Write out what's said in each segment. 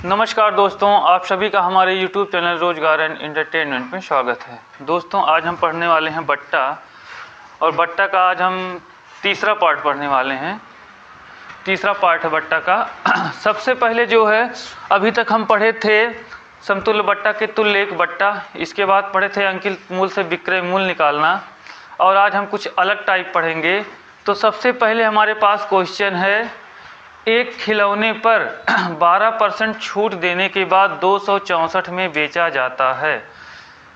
नमस्कार दोस्तों, आप सभी का हमारे YouTube चैनल रोजगार एंड एंटरटेनमेंट में स्वागत है। दोस्तों, आज हम पढ़ने वाले हैं बट्टा, और बट्टा का आज हम तीसरा पार्ट पढ़ने वाले हैं। तीसरा पार्ट है बट्टा का। सबसे पहले जो है, अभी तक हम पढ़े थे समतुल्य बट्टा के तुल्य एक बट्टा, इसके बाद पढ़े थे अंकित मूल से विक्रय मूल्य निकालना, और आज हम कुछ अलग टाइप पढ़ेंगे। तो सबसे पहले हमारे पास क्वेश्चन है, एक खिलौने पर 12% छूट देने के बाद 264 में बेचा जाता है।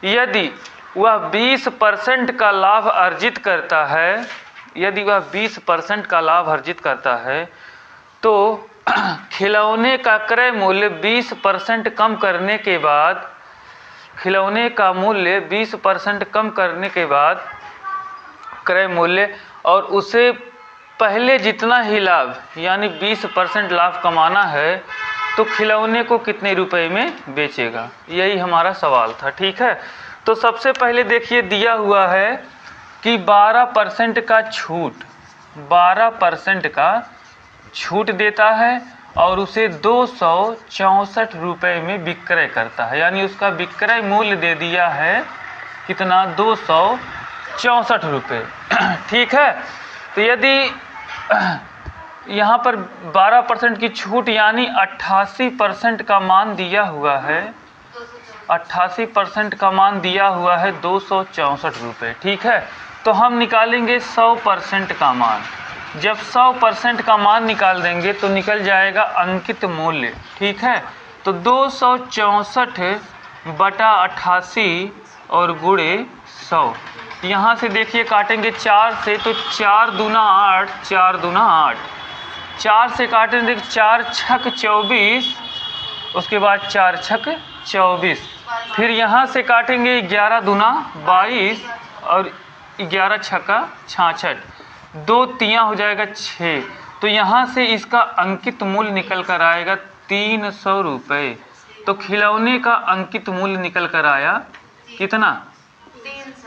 यदि वह 20% का लाभ अर्जित करता है, यदि वह 20% का लाभ अर्जित करता है, तो खिलौने का क्रय मूल्य 20% कम करने के बाद, खिलौने का मूल्य 20% कम करने के बाद क्रय मूल्य, और उसे पहले जितना ही लाभ यानी 20% लाभ कमाना है, तो खिलौने को कितने रुपए में बेचेगा, यही हमारा सवाल था। ठीक है, तो सबसे पहले देखिए, दिया हुआ है कि 12% का छूट, 12% का छूट देता है और उसे 264 रुपये में विक्रय करता है, यानी उसका विक्रय मूल्य दे दिया है कितना, 264 रुपये। ठीक है, तो यदि यहाँ पर 12% की छूट यानी 88% का मान दिया हुआ है, 88% का मान दिया हुआ है 264 रुपये। ठीक है, तो हम निकालेंगे 100% का मान। जब 100% का मान निकाल देंगे तो निकल जाएगा अंकित मूल्य। ठीक है, तो 264 बटा 88 और गुणे 100। यहाँ से देखिए काटेंगे 4 से, तो 4 दूना 8, 4 दूना 8, 4 से काटेंगे 4 छक 24, उसके बाद 4 छक 24, फिर यहाँ से काटेंगे 11 दूना 22 और 11 छक्का 66, 2 तियाँ हो जाएगा 6। तो यहाँ से इसका अंकित मूल्य निकल कर आएगा 300 रुपये। तो खिलौने का अंकित मूल्य निकल कर आया कितना,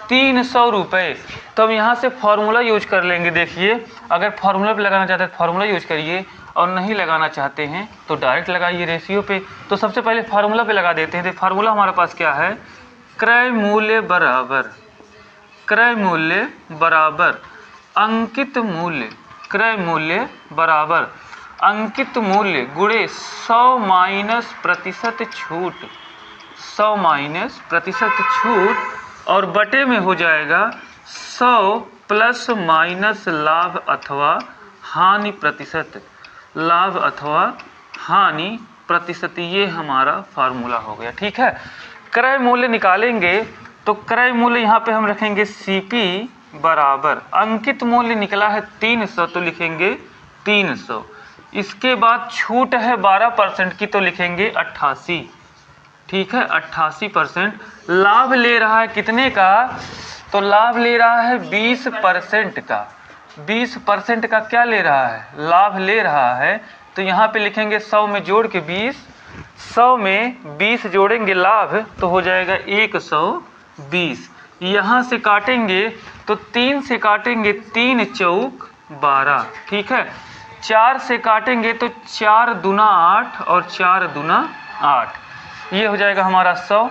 300 रुपये। तो हम यहाँ से फॉर्मूला यूज कर लेंगे। देखिए, अगर फॉर्मूला पे लगाना चाहते हैं तो फॉर्मूला यूज करिए, और नहीं लगाना चाहते हैं तो डायरेक्ट लगाइए रेशियो पे। तो सबसे पहले फार्मूला पे लगा देते हैं। तो फार्मूला हमारे पास क्या है, क्रय मूल्य बराबर, क्रय मूल्य बराबर अंकित मूल्य, क्रय मूल्य बराबर अंकित मूल्य गुणे 100 माइनस प्रतिशत छूट, 100 माइनस प्रतिशत छूट, और बटे में हो जाएगा 100 प्लस माइनस लाभ अथवा हानि प्रतिशत, लाभ अथवा हानि प्रतिशत। ये हमारा फार्मूला हो गया। ठीक है, क्रय मूल्य निकालेंगे तो क्रय मूल्य यहाँ पे हम रखेंगे CP बराबर, अंकित मूल्य निकला है 300, तो लिखेंगे 300। इसके बाद छूट है 12% की, तो लिखेंगे 88। ठीक है, 88%। लाभ ले रहा है कितने का, तो लाभ ले रहा है 20% का, 20% का क्या ले रहा है, लाभ ले रहा है। तो यहाँ पे लिखेंगे 100 में जोड़ के 20, 100 में 20 जोड़ेंगे लाभ, तो हो जाएगा 120। यहाँ से काटेंगे तो 3 से काटेंगे 3 चौक 12। ठीक है, 4 से काटेंगे तो 4 दूना 8 और 4 दूना 8, ये हो जाएगा हमारा 100।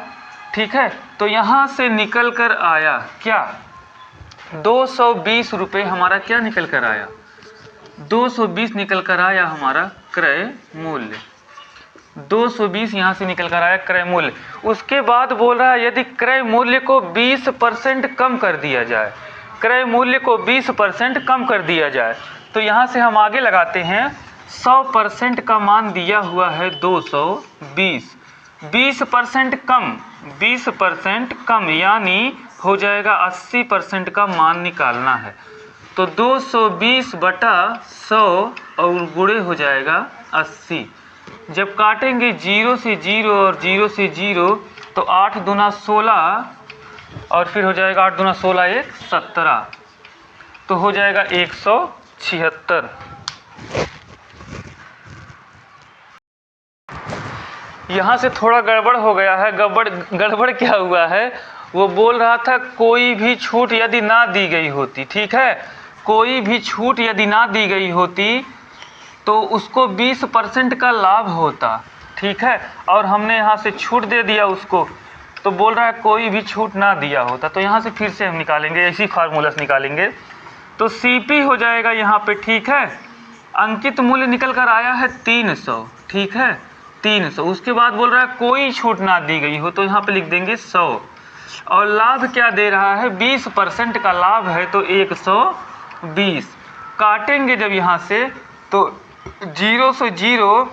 ठीक है, तो यहाँ से निकल कर आया क्या, 220 रुपये हमारा क्या निकल कर आया, 220 निकल कर आया हमारा क्रय मूल्य, 220 यहाँ से निकल कर आया क्रय मूल्य। उसके बाद बोल रहा है यदि क्रय मूल्य को 20% कम कर दिया जाए, क्रय मूल्य को 20% कम कर दिया जाए, तो यहाँ से हम आगे लगाते हैं 100% का मान दिया हुआ है 220, 20% कम, 20% कम यानी हो जाएगा 80% का मान निकालना है। तो 220 बटा 100 और गुणे हो जाएगा 80। जब काटेंगे 0 से 0 और 0 से 0, तो 8 दूना 16 और फिर हो जाएगा 8 दूना 16 एक 17, तो हो जाएगा 176। यहाँ से थोड़ा गड़बड़ हो गया है। गड़बड़ क्या हुआ है, वो बोल रहा था कोई भी छूट यदि ना दी गई होती, ठीक है, कोई भी छूट यदि ना दी गई होती तो उसको 20% का लाभ होता, ठीक है, और हमने यहाँ से छूट दे दिया उसको, तो बोल रहा है कोई भी छूट ना दिया होता, तो यहाँ से फिर से हम निकालेंगे, इसी फार्मूला से निकालेंगे। तो CP हो जाएगा यहाँ पे, ठीक है, अंकित मूल्य निकल कर आया है 300, ठीक है 300। उसके बाद बोल रहा है कोई छूट ना दी गई हो, तो यहाँ पे लिख देंगे 100, और लाभ क्या दे रहा है, 20% का लाभ है, तो 120। काटेंगे जब यहाँ से तो 0 से 0,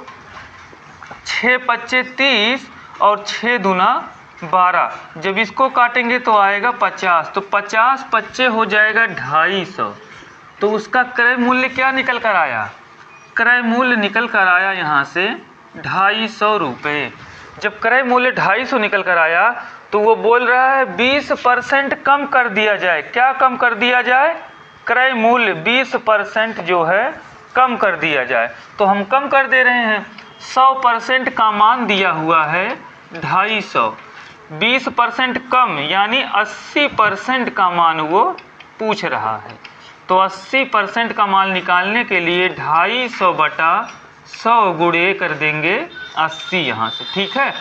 6 पच्चे 30 और 6 दूना 12, जब इसको काटेंगे तो आएगा 50, तो 50 पच्चे हो जाएगा 250। तो उसका क्रय मूल्य क्या निकल कर आया, क्रय मूल्य निकल कर आया यहाँ से 250 रुपये। जब क्रय मूल्य 250 निकल कर आया तो वो बोल रहा है 20% कम कर दिया जाए। क्या कम कर दिया जाए, क्रय मूल्य 20% जो है कम कर दिया जाए। तो हम कम कर दे रहे हैं, 100% का मान दिया हुआ है 250, 20% कम यानी 80% का मान वो पूछ रहा है। तो 80% का मान निकालने के लिए 250 बटा 100 गुणे कर देंगे 80 यहाँ से, ठीक है।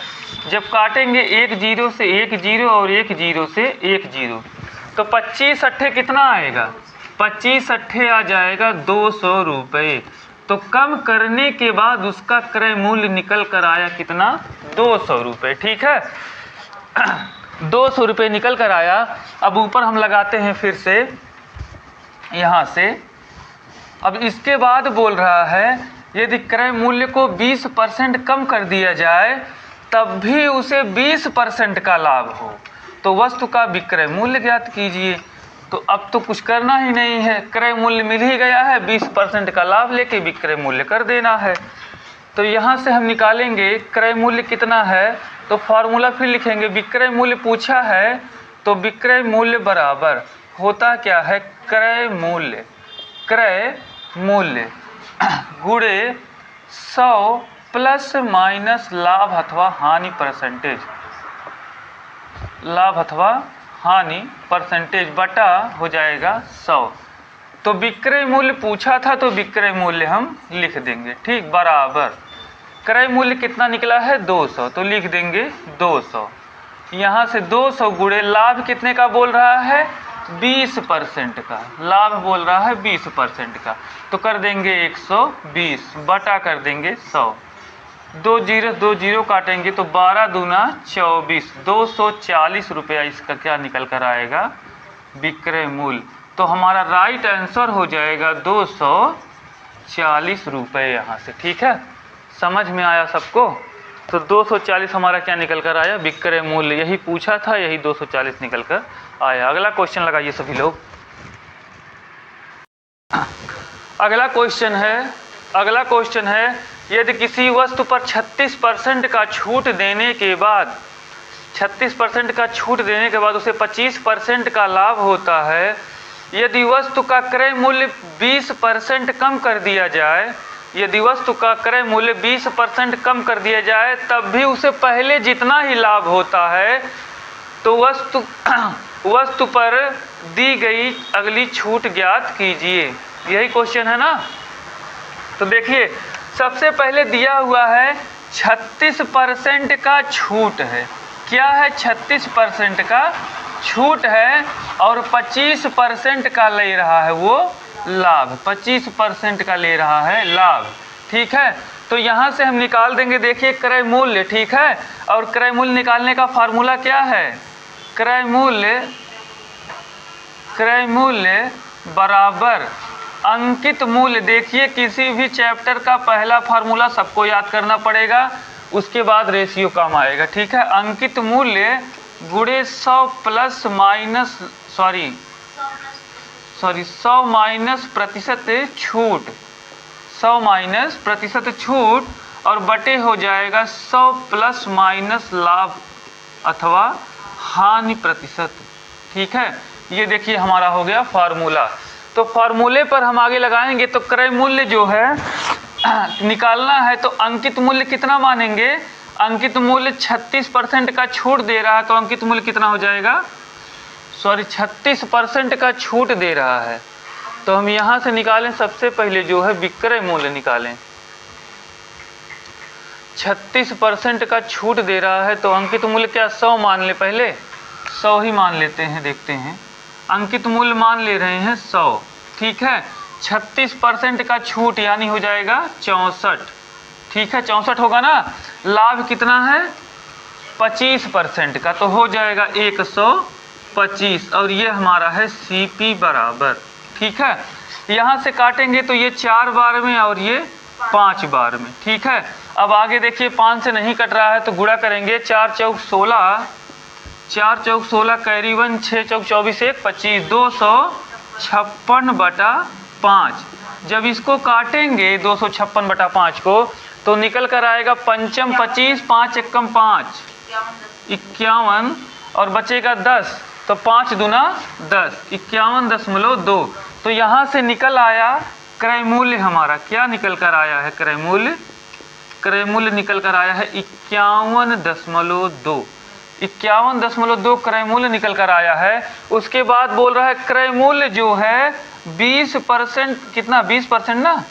जब काटेंगे 1 0 से 1 0 और 1 0 से 1 0, तो 25 अट्ठे कितना आएगा, 25 अट्ठे आ जाएगा 200 रुपये। तो कम करने के बाद उसका क्रय मूल्य निकल कर आया कितना, 200 रुपये, ठीक है 200 रुपये निकल कर आया। अब ऊपर हम लगाते हैं फिर से यहाँ से। अब इसके बाद बोल रहा है यदि क्रय मूल्य को 20% कम कर दिया जाए तब भी उसे 20% का लाभ हो, तो वस्तु का विक्रय मूल्य ज्ञात कीजिए। तो अब तो कुछ करना ही नहीं है, क्रय मूल्य मिल ही गया है, 20% का लाभ लेके विक्रय मूल्य कर देना है। तो यहाँ से हम निकालेंगे क्रय मूल्य कितना है, तो फार्मूला फिर लिखेंगे, विक्रय मूल्य पूछा है तो विक्रय मूल्य बराबर होता क्या है, क्रय मूल्य गुणे 100 प्लस माइनस लाभ अथवा हानि परसेंटेज, लाभ अथवा हानि परसेंटेज बटा हो जाएगा 100। तो विक्रय मूल्य पूछा था तो विक्रय मूल्य हम लिख देंगे, ठीक, बराबर क्रय मूल्य कितना निकला है 200, तो लिख देंगे 200। यहाँ से 200 गुणे लाभ कितने का बोल रहा है, 20% का लाभ बोल रहा है, 20% का, तो कर देंगे 120 बटा कर देंगे 100। 2 0 काटेंगे तो 12 दूना 24, 240 रुपया इसका क्या निकल कर आएगा, विक्रय मूल्य। तो हमारा राइट आंसर हो जाएगा 240 रुपये यहाँ से, ठीक है, समझ में आया सबको। तो 240 हमारा क्या निकल कर आया, विक्रय मूल्य, यही पूछा था, यही 240 निकल कर आया। अगला क्वेश्चन लगाइए सभी लोग। अगला क्वेश्चन है यदि किसी वस्तु पर 36% का छूट देने के बाद 36% का छूट देने के बाद उसे 25% का लाभ होता है, यदि वस्तु का क्रय मूल्य 20% कम कर दिया जाए, यदि वस्तु का क्रय मूल्य 20% कम कर दिया जाए तब भी उसे पहले जितना ही लाभ होता है, तो वस्तु पर दी गई अगली छूट ज्ञात कीजिए। यही क्वेश्चन है ना। तो देखिए सबसे पहले दिया हुआ है 36% का छूट है, क्या है 36% का छूट है, और 25% का ले रहा है वो लाभ, 25% का ले रहा है लाभ, ठीक है। तो यहाँ से हम निकाल देंगे, देखिए क्रय मूल्य, ठीक है, और क्रय मूल्य निकालने का फार्मूला क्या है, क्रय मूल्य बराबर अंकित मूल्य। देखिए किसी भी चैप्टर का पहला फार्मूला सबको याद करना पड़ेगा, उसके बाद रेशियो काम आएगा, ठीक है। अंकित मूल्य गुणे 100 प्लस माइनस 100 माइनस प्रतिशत छूट, 100 माइनस प्रतिशत छूट, और बटे हो जाएगा 100 प्लस माइनस लाभ अथवा हानि प्रतिशत, ठीक है। ये देखिए हमारा हो गया फार्मूला। तो फार्मूले पर हम आगे लगाएंगे, तो क्रय मूल्य जो है निकालना है, तो अंकित मूल्य कितना मानेंगे, अंकित मूल्य 36% का छूट दे रहा है, तो अंकित मूल्य कितना हो जाएगा, 36% का छूट दे रहा है, तो हम यहाँ से निकालें, सबसे पहले जो है विक्रय मूल्य निकालें। 36% का छूट दे रहा है, तो अंकित मूल्य क्या 100 मान ले, पहले 100 ही मान लेते हैं, देखते हैं। अंकित मूल्य मान ले रहे हैं 100, ठीक है। 36% का छूट यानी हो जाएगा 64, ठीक है, 64 होगा ना। लाभ कितना है 25% का, तो हो जाएगा 125, और ये हमारा है CP बराबर, ठीक है। यहाँ से काटेंगे तो ये 4 बार में और ये 5 बार में, ठीक है। अब आगे देखिए 5 से नहीं कट रहा है तो गुणा करेंगे, 4 चौक 16, 4 चौक 16 कैरी 1, 6 चौक 24 1 25, 256/5। जब इसको काटेंगे 256/5 को तो निकल कर आएगा पंचम 25, 5 एकम 5 51, और बचेगा 10, तो 5 दूना 10, 51.2। तो यहाँ से निकल आया क्रय मूल्य हमारा, क्या निकल कर आया है क्रय मूल्य, क्रय मूल्य निकल कर आया है 51.2, 51.2 क्रय मूल्य निकल कर आया है। उसके बाद बोल रहा है क्रय मूल्य जो है 20%, कितना 20% ना,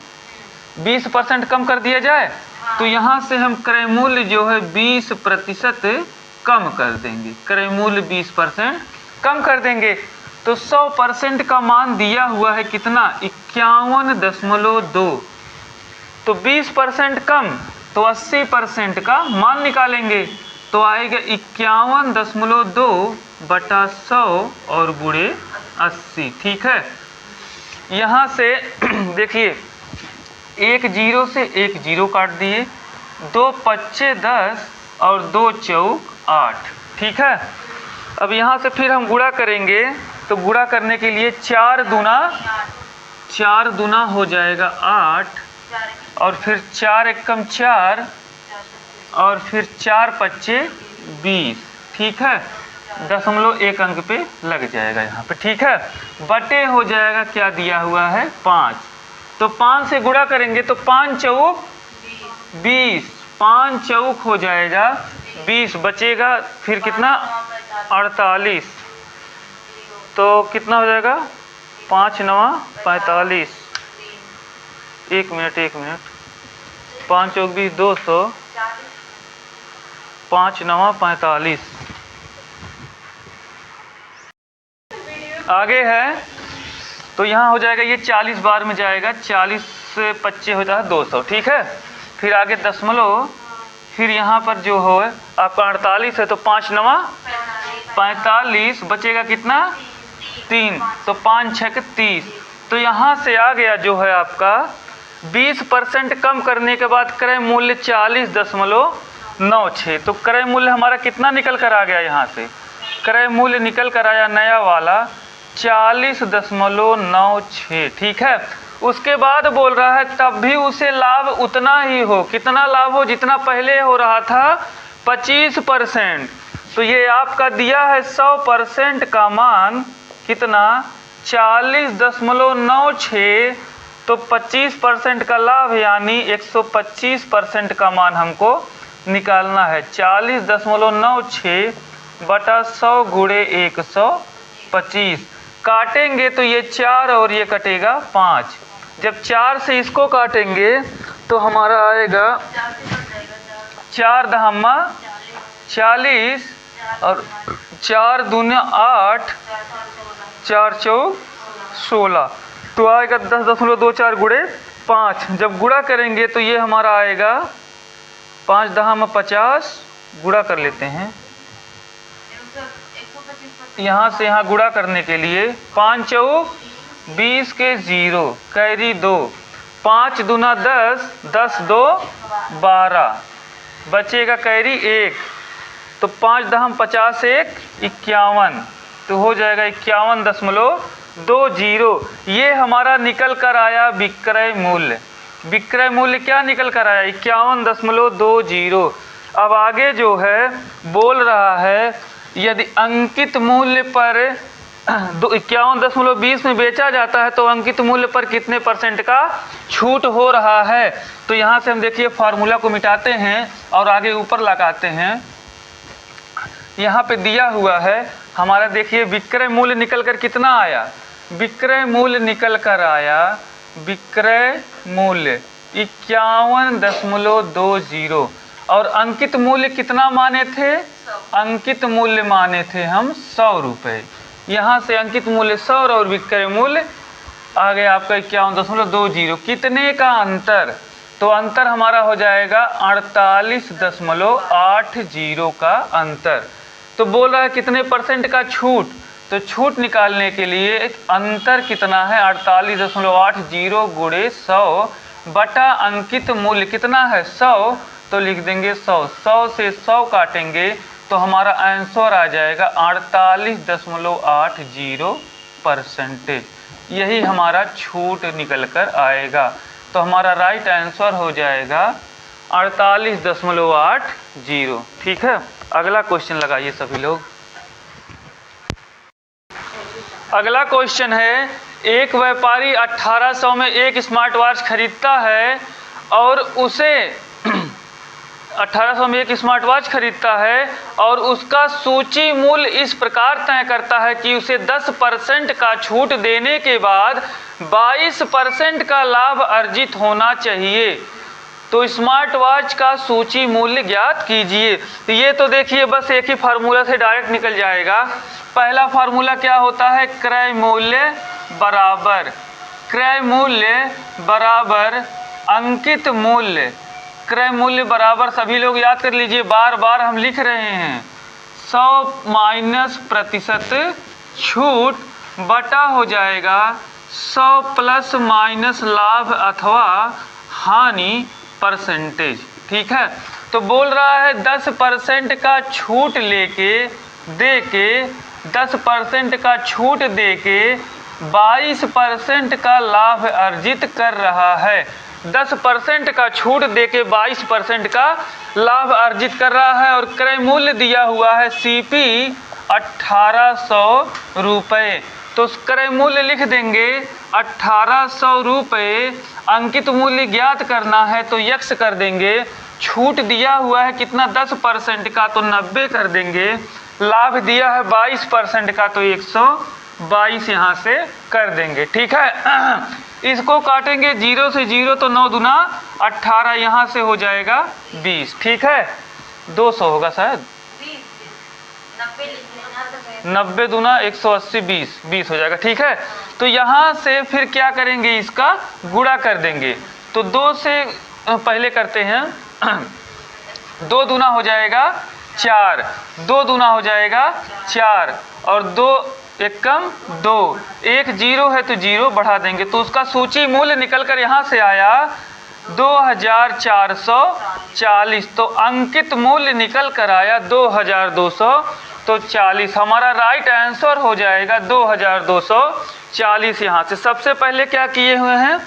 20% कम कर दिया जाए, तो यहाँ से हम क्रय मूल्य जो है 20% कम कर देंगे, क्रय मूल्य 20% कम कर देंगे। तो 100% का मान दिया हुआ है कितना 51.2, तो 20% कम तो 80% का मान निकालेंगे, तो आएगा 51.2/100 और गुणे 80, ठीक है। यहाँ से देखिए 1 0 से 1 0 काट दिए, 2 5 10 और 2 चौक 8, ठीक है। अब यहाँ से फिर हम गुणा करेंगे, तो गुणा करने के लिए 4 दूना हो जाएगा 8, और फिर 4 एकम 4, और फिर 4 5 20, ठीक है। 0.1 अंक पे लग जाएगा यहाँ पे, ठीक है। बटे हो जाएगा क्या दिया हुआ है 5, तो 5 से गुणा करेंगे तो 5 चौक 20, 5 चौक हो जाएगा 20, बचेगा फिर कितना 48, तो कितना हो जाएगा 5 9 45, 1 मिनट 5 चौक 20 200, 5 9 45। आगे है तो यहाँ हो जाएगा ये 40 बार में जाएगा, 40 से 25 होता है 200, ठीक है। फिर आगे दशमलव, फिर यहाँ पर जो हो आपका 48 है, तो 5 9 45, बचेगा कितना 3, तो 5 6 30। तो यहाँ से आ गया जो है आपका 20% कम करने के बाद क्रय मूल्य 40.96, तो क्रय मूल्य हमारा कितना निकल कर आ गया, यहाँ से क्रय मूल्य निकल कर आया नया वाला 40.96, ठीक है। उसके बाद बोल रहा है तब भी उसे लाभ उतना ही हो, कितना लाभ हो, जितना पहले हो रहा था 25%। तो ये आपका दिया है 100% का मान कितना 40.96, तो 25% का लाभ यानी 125% का मान हमको निकालना है। 40.96/100 गुणे 125, काटेंगे तो ये 4 और ये कटेगा 5। जब 4 से इसको काटेंगे तो हमारा आएगा 4 दहम्मा 40, और 4 दूना 8, 4 चौक 16, तो आएगा 10.24 गुणे 5। जब गुणा करेंगे तो ये हमारा आएगा 5 दहम्मा 50, गुणा कर लेते हैं यहाँ से यहाँ गुणा करने के लिए, 5 चौक 20 के 0 कैरी 2, 5 दूना 10, 10 2 12, बचेगा कैरी 1, तो 5 दहम 50 1 51, तो हो जाएगा 51.20। ये हमारा निकल कर आया विक्रय मूल्य। विक्रय मूल्य क्या निकल कर आया 51.20। अब आगे जो है बोल रहा है यदि अंकित मूल्य पर 51.20 में बेचा जाता है तो अंकित मूल्य पर कितने % का छूट हो रहा है। तो यहाँ से हम देखिए फार्मूला को मिटाते हैं और आगे ऊपर लगाते हैं। यहाँ पे दिया हुआ है हमारा, देखिए विक्रय मूल्य निकल कर कितना आया, विक्रय मूल्य निकल कर आया, विक्रय मूल्य 51.20। और अंकित मूल्य कितना माने थे? अंकित मूल्य माने थे हम 100 रुपये। यहाँ से अंकित मूल्य 100 और विक्रय मूल्य आ गया आपका 51.20। कितने का अंतर? तो अंतर हमारा हो जाएगा 48.80 का अंतर। तो बोल रहा है कितने परसेंट का छूट, तो छूट निकालने के लिए अंतर कितना है? 48.80 गुणे 100 बटा अंकित मूल्य कितना है? 100, तो लिख देंगे 100। 100 से 100 काटेंगे तो हमारा आंसर आ जाएगा 48.80%। यही हमारा छूट निकल कर आएगा। तो हमारा राइट आंसर हो जाएगा 48.80। ठीक है, अगला क्वेश्चन लगाइए सभी लोग। अगला क्वेश्चन है, एक व्यापारी 1800 में एक स्मार्ट वॉच खरीदता है और उसे 1800 में एक स्मार्ट वॉच खरीदता है और उसका सूची मूल्य इस प्रकार तय करता है कि उसे 10% का छूट देने के बाद 22% का लाभ अर्जित होना चाहिए। तो स्मार्ट वॉच का सूची मूल्य ज्ञात कीजिए। तो ये तो देखिए बस एक ही फार्मूला से डायरेक्ट निकल जाएगा। पहला फार्मूला क्या होता है? क्रय मूल्य बराबर अंकित मूल्य। क्रय मूल्य बराबर, सभी लोग याद कर लीजिए, बार बार हम लिख रहे हैं, 100 माइनस प्रतिशत छूट बटा हो जाएगा 100 प्लस माइनस लाभ अथवा हानि परसेंटेज। ठीक है, तो बोल रहा है 10% का छूट देके 10% का छूट देके 22% का लाभ अर्जित कर रहा है। 10% का छूट देके 22% का लाभ अर्जित कर रहा है और क्रय मूल्य दिया हुआ है CP 1800 रुपये। तो क्रय मूल्य लिख देंगे 1800 रुपये। अंकित मूल्य ज्ञात करना है तो यक्स कर देंगे। छूट दिया हुआ है कितना? 10% का, तो 90 कर देंगे। लाभ दिया है 22% का, तो 122 यहाँ से कर देंगे। ठीक है, इसको काटेंगे 0 से 0 तो 9 दूना 18, यहाँ से हो जाएगा 20। ठीक है, 200 होगा शायद, 90 दूना 180, 20 हो जाएगा। ठीक है, तो यहाँ से फिर क्या करेंगे? इसका गुणा कर देंगे। तो 2 से पहले करते हैं, 2 दूना हो जाएगा 4, 2 दूना हो जाएगा 4 और 2 एक कम 2, 1 0 है तो 0 बढ़ा देंगे। तो उसका सूची मूल्य निकल कर यहाँ से आया 2440। तो अंकित मूल्य निकल कर आया 2240। हमारा राइट आंसर हो जाएगा 2240। यहाँ से सबसे पहले क्या किए हुए हैं?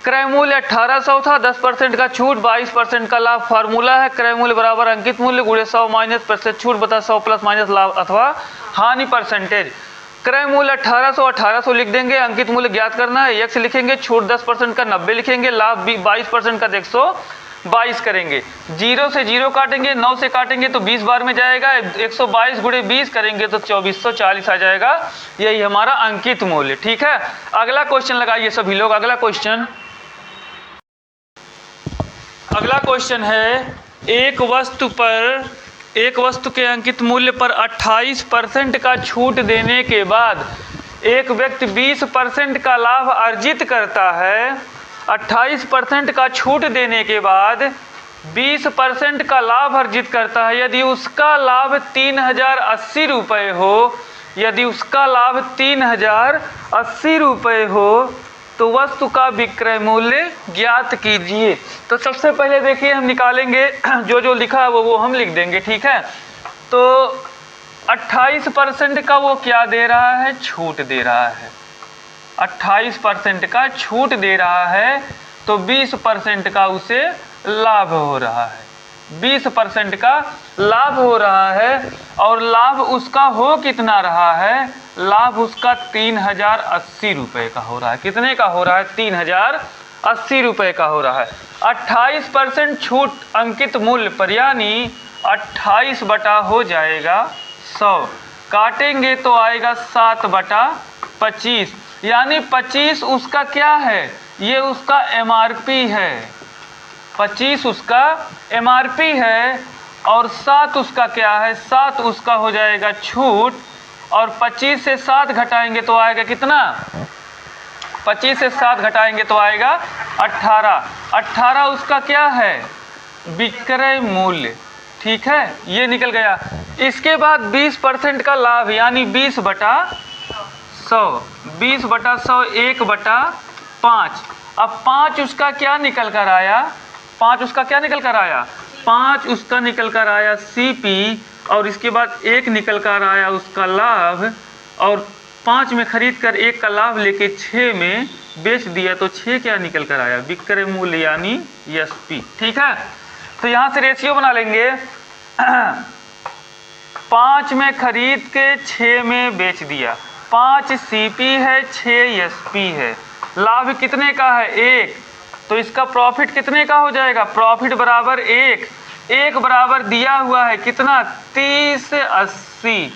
क्रय मूल्य 1800 था, 10% का छूट, 22% का लाभ। फार्मूला है क्रय मूल्य बराबर अंकित मूल्य गुणे 100 माइनस प्रतिशत छूट बता 100 प्लस माइनस लाभ अथवा हानि परसेंटेज। क्रय मूल्य 1800 लिख देंगे, अंकित मूल्य ज्ञात करना है, यक्स लिखेंगे, छूट 10% का 90 लिखेंगे, लाभ 22% का 122 करेंगे। 0 से 0 काटेंगे, 9 से काटेंगे तो 20 बार में जाएगा, 122 गुणे 20 करेंगे तो 2440 आ जाएगा। यही हमारा अंकित मूल्य। ठीक है, अगला क्वेश्चन लगाइए सभी लोग। अगला क्वेश्चन है, एक वस्तु के अंकित मूल्य पर 28% का छूट देने के बाद एक व्यक्ति 20% का लाभ अर्जित करता है। 28% का छूट देने के बाद 20% का लाभ अर्जित करता है। यदि उसका लाभ 3080 रुपये हो, यदि उसका लाभ 3080 रुपये हो तो वस्तु का विक्रय मूल्य ज्ञात कीजिए। तो सबसे पहले देखिए हम निकालेंगे, जो लिखा है वो हम लिख देंगे। ठीक है, तो 28% का वो क्या दे रहा है? छूट दे रहा है। 28% का छूट दे रहा है तो 20% का उसे लाभ हो रहा है। 20% का लाभ हो रहा है और लाभ उसका हो कितना रहा है? लाभ उसका 3080 रुपये का हो रहा है। कितने का हो रहा है? 3080 रुपये का हो रहा है। 28% छूट अंकित मूल्य पर, यानी 28 बटा हो जाएगा 100, काटेंगे तो आएगा 7 बटा 25, यानी 25 उसका क्या है? ये उसका MRP है। 25 उसका MRP है और 7 उसका क्या है, 7 उसका हो जाएगा छूट। और 25 से 7 घटाएंगे तो आएगा कितना, 25 से 7 घटाएंगे तो आएगा 18। 18 उसका क्या है, विक्रय मूल्य। ठीक है, ये निकल गया। इसके बाद 20% का लाभ यानी 20/100, 20/100 1/5। अब 5 उसका क्या निकल कर आया, 5 उसका क्या निकल कर आया, 5 उसका निकल कर आया CP। और इसके बाद 1 निकल कर आया उसका लाभ, और 5 में खरीद कर 1 का लाभ लेके 6 में बेच दिया तो 6 क्या निकल कर आया, विक्रय मूल्य यानी SP। ठीक है, तो यहाँ से रेशियो बना लेंगे 5 में खरीद के 6 में बेच दिया, 5 CP है 6 SP है। लाभ कितने का है, 1, तो इसका प्रॉफिट कितने का हो जाएगा, प्रॉफिट बराबर 1 बराबर दिया हुआ है कितना, 30/80।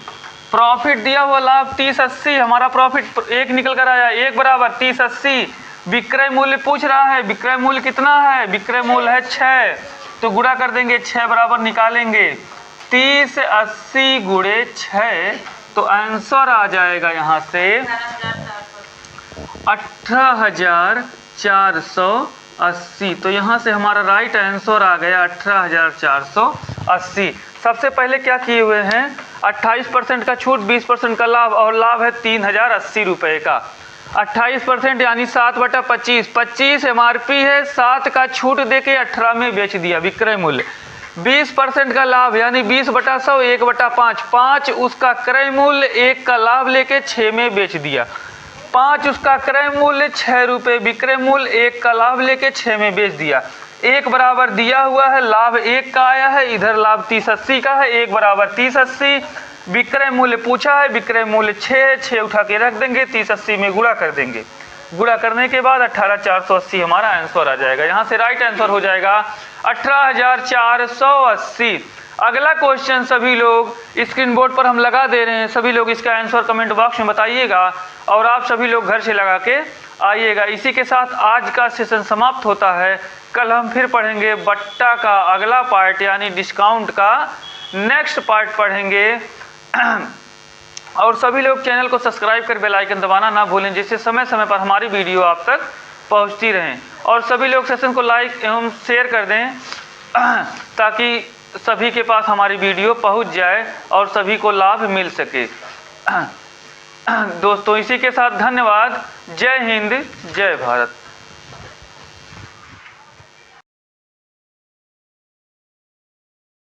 प्रॉफिट दिया हुआ लाभ 30/80, हमारा प्रॉफिट 1 निकल कर आया, 1 बराबर 30/80। विक्रय मूल्य पूछ रहा है, विक्रय मूल्य कितना है, विक्रय मूल्य है 6, तो गुणा कर देंगे, 6 बराबर निकालेंगे 30/80 गुणे 6, तो आंसर आ जाएगा यहाँ से 18,480। तो यहाँ से हमारा राइट आंसर आ गया 18,480। सबसे पहले क्या किए हुए हैं, 28% का छूट, 20% का लाभ, और लाभ है 3,080 रुपये का। 28% यानी 7/25, 25 MRP है, 7 का छूट देके 18 में बेच दिया विक्रय मूल्य। 20% का लाभ यानी 20/100 1/5, 5 उसका क्रय मूल्य, 1 का लाभ लेके 6 में बेच दिया। 5 उसका क्रय मूल्य 6 रुपये, विक्रय मूल्य 1 का लाभ लेके 6 में बेच दिया। 1 बराबर दिया हुआ है, लाभ 1 का आया है, इधर लाभ 30/80 का है, 1 बराबर 30/80। विक्रय मूल्य पूछा है, विक्रय मूल्य 6 है, 6 उठा के रख देंगे, 30/80 में गुणा कर देंगे। गुणा करने के बाद 18,480 हमारा आंसर आ जाएगा। यहाँ से राइट आंसर हो जाएगा 18,480। अगला क्वेश्चन सभी लोग स्क्रीन बोर्ड पर हम लगा दे रहे हैं, सभी लोग इसका आंसर कमेंट बॉक्स में बताइएगा और आप सभी लोग घर से लगा के आइएगा। इसी के साथ आज का सेशन समाप्त होता है। कल हम फिर पढ़ेंगे बट्टा का अगला पार्ट यानी डिस्काउंट का नेक्स्ट पार्ट पढ़ेंगे। और सभी लोग चैनल को सब्सक्राइब कर बेल आइकन दबाना ना भूलें, जिससे समय समय पर हमारी वीडियो आप तक पहुंचती रहें। और सभी लोग सेशन को लाइक एवं शेयर कर दें ताकि सभी के पास हमारी वीडियो पहुंच जाए और सभी को लाभ मिल सके। दोस्तों इसी के साथ धन्यवाद। जय हिंद, जय भारत।